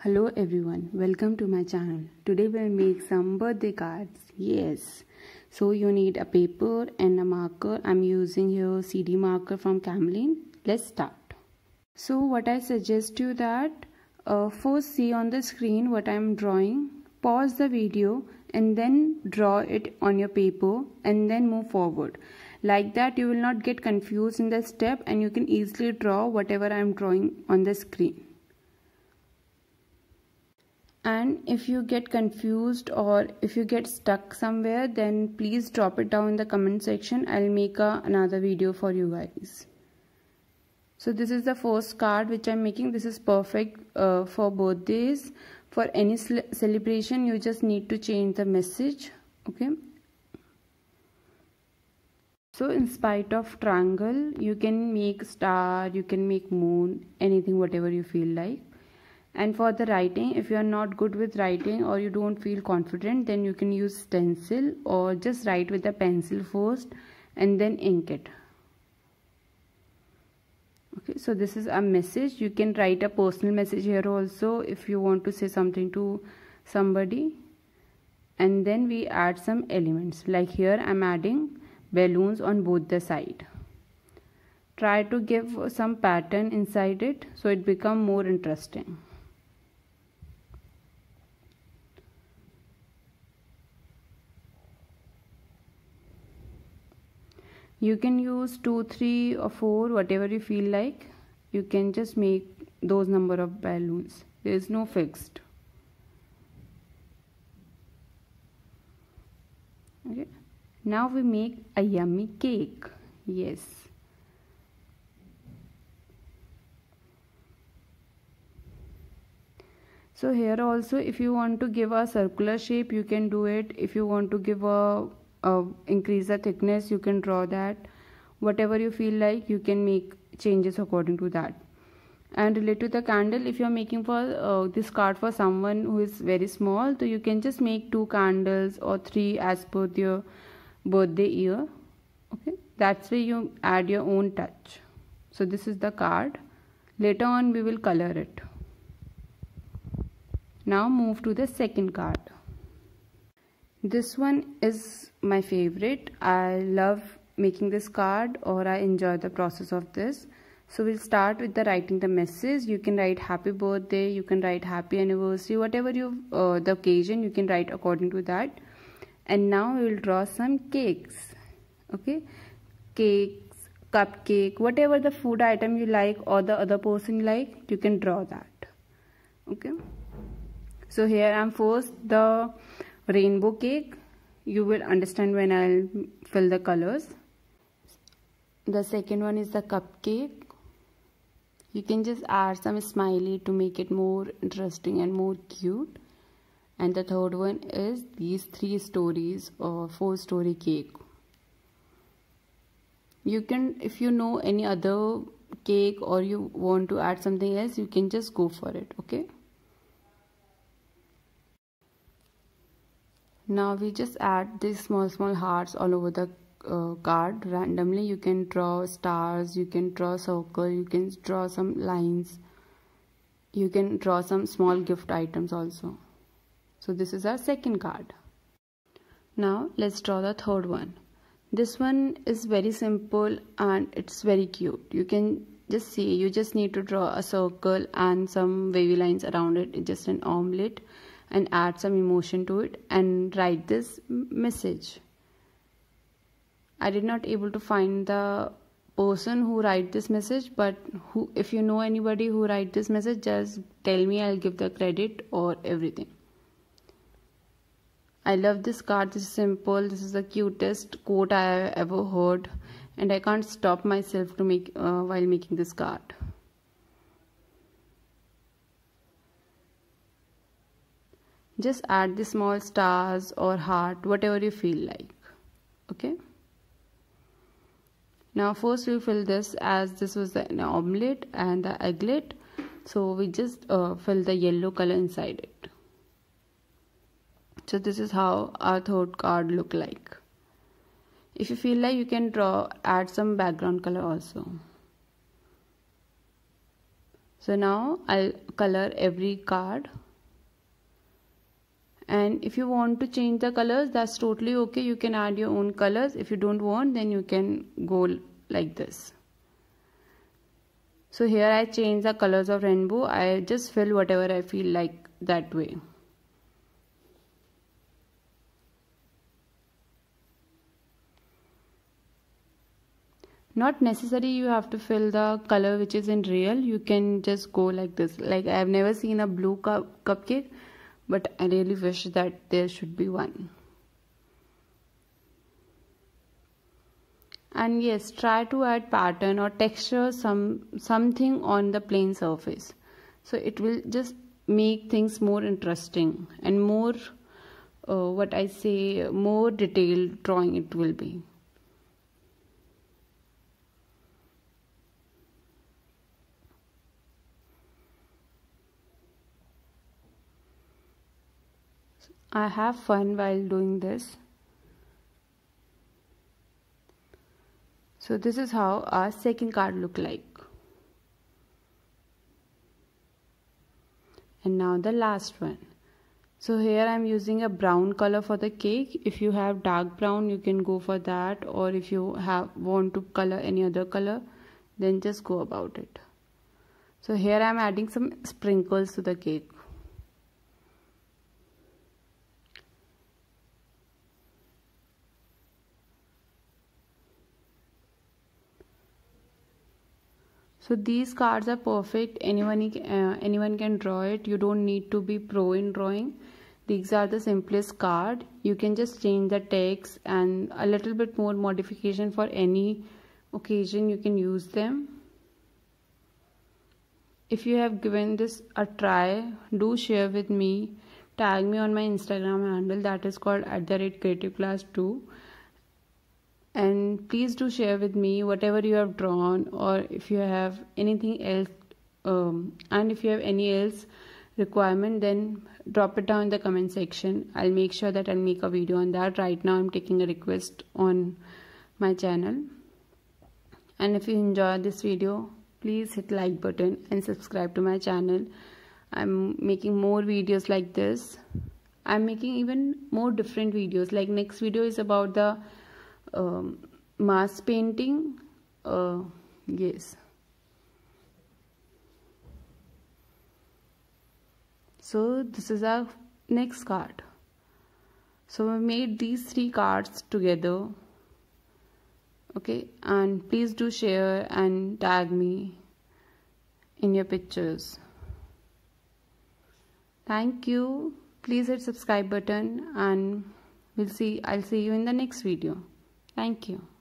Hello everyone, welcome to my channel. Today we'll make some birthday cards. Yes. So you need a paper and a marker. I'm using here CD marker from Camlin. Let's start. So what I suggest you that first see on the screen what I'm drawing. Pause the video and then draw it on your paper and then move forward. Like that you will not get confused in the step and you can easily draw whatever I'm drawing on the screen. And if you get confused or if you get stuck somewhere, then please drop it down in the comment section. I'll make another video for you guys. So this is the first card which I'm making. This is perfect for birthdays. For any celebration, you just need to change the message. Okay. So in spite of triangle, you can make star, you can make moon, anything, whatever you feel like. And for the writing, if you are not good with writing or you don't feel confident, then you can use stencil or just write with a pencil first and then ink it. Okay, so this is a message. You can write a personal message here also if you want to say something to somebody. And then we add some elements. Like here I'm adding balloons on both the side. Try to give some pattern inside it so it becomes more interesting. You can use 2, 3 or 4, whatever you feel like. You can just make those number of balloons. There is no fixed. Okay. Now we make a yummy cake. Yes. So here also if you want to give a circular shape, you can do it. If you want to give increase the thickness, you can draw that. Whatever you feel like, you can make changes according to that. And related to the candle, if you are making for this card for someone who is very small, so you can just make 2 candles or 3 as per your birthday year. Okay, that's where you add your own touch. So this is the card. Later on we will color it. Now move to the second card. This one is my favorite. I love making this card, or I enjoy the process of this. So we'll start with the writing the message. You can write happy birthday, you can write happy anniversary, whatever you the occasion, you can write according to that. And now we will draw some cakes. Okay, cakes, cupcake, whatever the food item you like or the other person like, you can draw that. Okay, so here I'm first the rainbow cake. You will understand when I'll fill the colors. The second one is the cupcake. You can just add some smiley to make it more interesting and more cute. And the third one is these 3 stories or 4-story cake. You can, if you know any other cake or you want to add something else, you can just go for it. Okay. Now we just add these small hearts all over the card randomly. You can draw stars, you can draw circle, you can draw some lines, you can draw some small gift items also. So this is our second card. Now let's draw the third one. This one is very simple and it's very cute. You can just see, you just need to draw a circle and some wavy lines around it. It's just an omelette. And add some emotion to it and write this message. I did not able to find the person who write this message, but if you know anybody who write this message, just tell me, I'll give the credit or everything. I love this card. This is simple. This is the cutest quote I have ever heard, and I can't stop myself to make while making this card. Just add the small stars or heart, whatever you feel like. Okay. Now first we'll fill this, as this was the omelette and the egglet. So we just fill the yellow color inside it. So this is how our third card look like. If you feel like, you can add some background color also. So now I'll color every card. And if you want to change the colors, that's totally okay. You can add your own colors. If you don't want, then you can go like this. So here I change the colors of rainbow. I just fill whatever I feel like that way. Not necessary you have to fill the color which is in real. You can just go like this. Like I have never seen a blue cupcake, but I really wish that there should be one. And yes, try to add pattern or texture, something on the plain surface. So it will just make things more interesting and more, more detailed drawing it will be. I have fun while doing this. So this is how our second card look like. And now the last one. So here I am using a brown color for the cake. If you have dark brown, you can go for that, or if you want to color any other color, then just go about it. So here I am adding some sprinkles to the cake. So these cards are perfect. Anyone can draw it. You don't need to be pro in drawing. These are the simplest card. You can just change the text and a little bit more modification for any occasion. You can use them. If you have given this a try, do share with me. Tag me on my Instagram handle, that is called @creativeclass2. And please do share with me whatever you have drawn, or if you have anything else, and if you have any else requirement, then drop it down in the comment section. I'll make sure that I'll make a video on that. Right now I'm taking a request on my channel. And if you enjoyed this video, please hit like button and subscribe to my channel. I'm making more videos like this. I'm making even more different videos. Like next video is about the mask painting. Yes. So this is our next card. So we made these 3 cards together. Okay, and please do share and tag me in your pictures. Thank you. Please hit subscribe button, and I'll see you in the next video. Thank you.